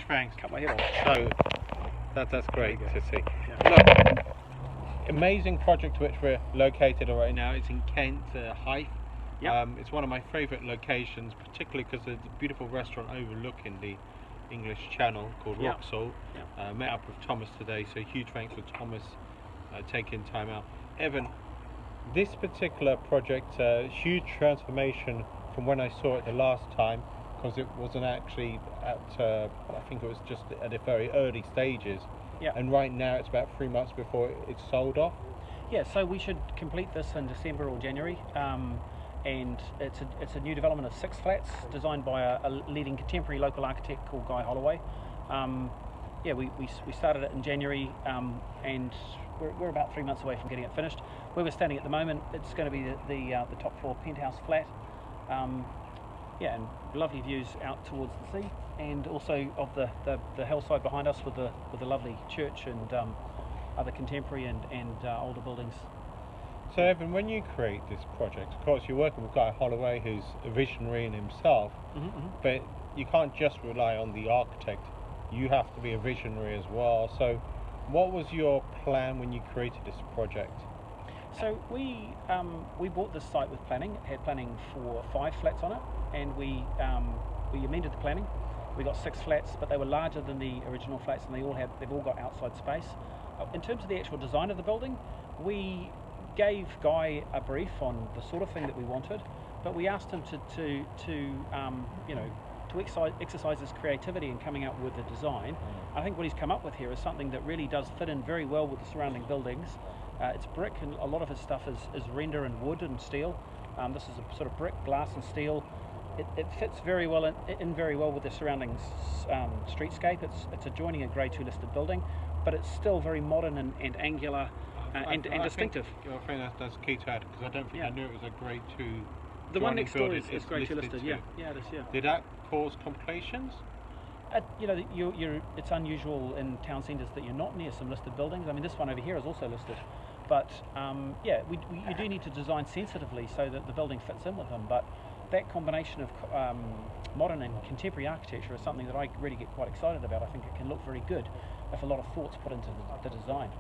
thanks. Cut my head off. So that's great to see. Yeah. Look, amazing project which we're located on right now. It's in Kent, Hythe. Yep. It's one of my favourite locations, particularly because there's a beautiful restaurant overlooking the English Channel called Yep. Rock Salt. Yep. Met up with Thomas today, so huge thanks for Thomas taking time out. Evan, this particular project, huge transformation from when I saw it the last time, because it wasn't actually at, I think it was just at the very early stages. Yeah. And right now it's about 3 months before it's sold off. Yeah, so we should complete this in December or January. And it's a new development of 6 flats designed by a leading contemporary local architect called Guy Holloway. Yeah, we started it in January, and we're about 3 months away from getting it finished. Where we're standing at the moment, it's going to be the top floor penthouse flat. Yeah, and lovely views out towards the sea, and also of the hillside behind us with the lovely church and other contemporary and older buildings. So Evan, when you create this project, of course you're working with Guy Holloway, who's a visionary in himself, but you can't just rely on the architect. You have to be a visionary as well. So what was your plan when you created this project? So we bought this site with planning. It had planning for 5 flats on it, and we amended the planning. We got 6 flats, but they were larger than the original flats, and they've all got outside space. In terms of the actual design of the building, we gave Guy a brief on the sort of thing that we wanted, but we asked him to exercise his creativity in coming up with a design. I think what he's come up with here is something that really does fit in very well with the surrounding buildings. It's brick, and a lot of his stuff is render and wood and steel. This is a sort of brick, glass and steel. It fits very well in very well with the surrounding streetscape. It's adjoining a Grade 2 listed building, but it's still very modern and angular and distinctive. I think that's key to add, because I don't think I knew it was a Grade 2. The one next door is Grade 2 listed. Yeah, it is. Yeah. Did that cause complications? It's unusual in town centres that you're not near some listed buildings. I mean, this one over here is also listed, but you do need to design sensitively so that the building fits in with them. But that combination of modern and contemporary architecture is something that I really get quite excited about. I think it can look very good if a lot of thought's put into the design.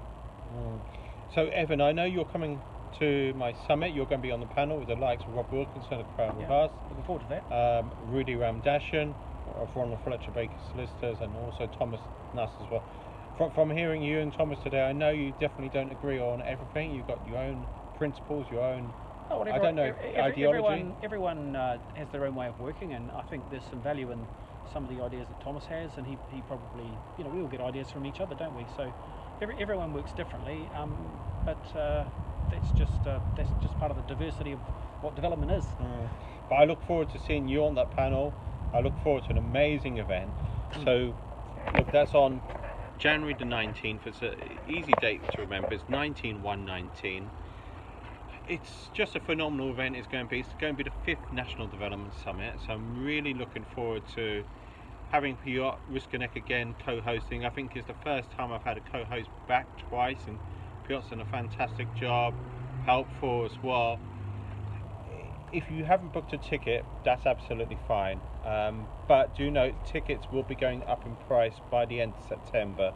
So Evan, I know you're coming to my summit. You're going to be on the panel with the likes of Rob Wilkinson of Crown with us. Looking forward to that. Rudy Ramdashan of Ronald Fletcher Baker Solicitors, and also Thomas Nuss as well. From hearing you and Thomas today, I know you definitely don't agree on everything. You've got your own principles, your own ideology. Everyone has their own way of working, and I think there's some value in some of the ideas that Thomas has, and he probably, we all get ideas from each other, don't we? So everyone works differently, but that's just part of the diversity of what development is. But I look forward to seeing you on that panel. I look forward to an amazing event. So look, that's on January the 19th. It's an easy date to remember. It's 19/1/19. It's just a phenomenal event. It's going to be the 5th National Development Summit. So I'm really looking forward to having Piotr Ryskonek again co-hosting. I think it's the first time I've had a co-host back twice, and Piotr's done a fantastic job, helpful as well. If you haven't booked a ticket, that's absolutely fine. But do note, tickets will be going up in price by the end of September.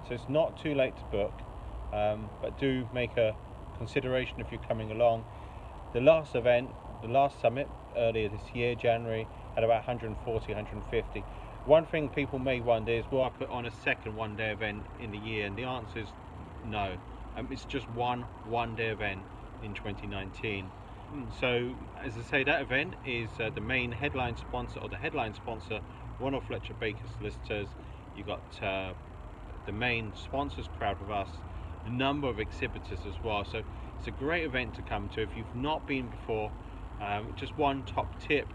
So it's not too late to book, but do make a consideration if you're coming along. The last event, the last summit earlier this year, January, had about 140, 150. One thing people may wonder is, will I put on a second one-day event in the year? And the answer is no. It's just one-day event in 2019. So, as I say, that event is the main headline sponsor, or the headline sponsor, Ronald Fletcher Baker Solicitors. You've got the main sponsors crowd with us, a number of exhibitors as well. So it's a great event to come to. If you've not been before, just one top tip: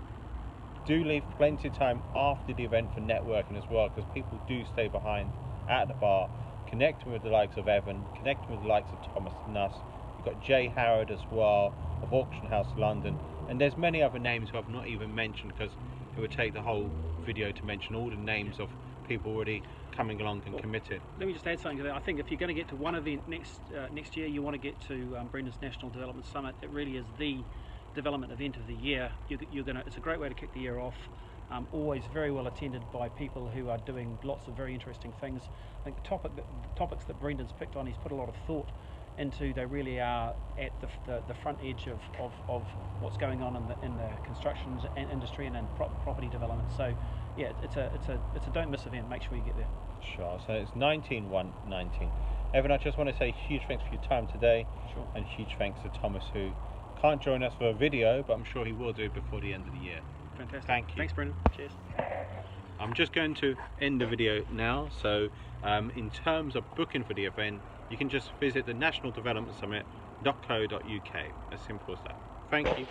do leave plenty of time after the event for networking as well, because people do stay behind at the bar, connecting with the likes of Evan, connecting with the likes of Thomas Nuss. You've got Jay Howard as well of Auction House London, and there's many other names who I've not even mentioned, because it would take the whole video to mention all the names of people already coming along and committed. Let me just add something to that. I think if you're going to get to one event next year, you want to get to Brenda's National Development Summit. It really is the development event of the year. It's a great way to kick the year off. Always very well attended by people who are doing lots of very interesting things. I think the topics that Brendan's picked on, he's put a lot of thought into. They really are at the front edge of what's going on in the construction industry and in property development. So yeah, it's a don't miss event. Make sure you get there. Sure. So it's 19/1/19. Evan, I just want to say huge thanks for your time today. Sure. And huge thanks to Thomas, who can't join us for a video, but I'm sure he will do before the end of the year. Fantastic. Thank you. Thanks, Brendan. Cheers. I'm just going to end the video now. So in terms of booking for the event, you can just visit the National Development Summit.co.uk. As simple as that. Thank you.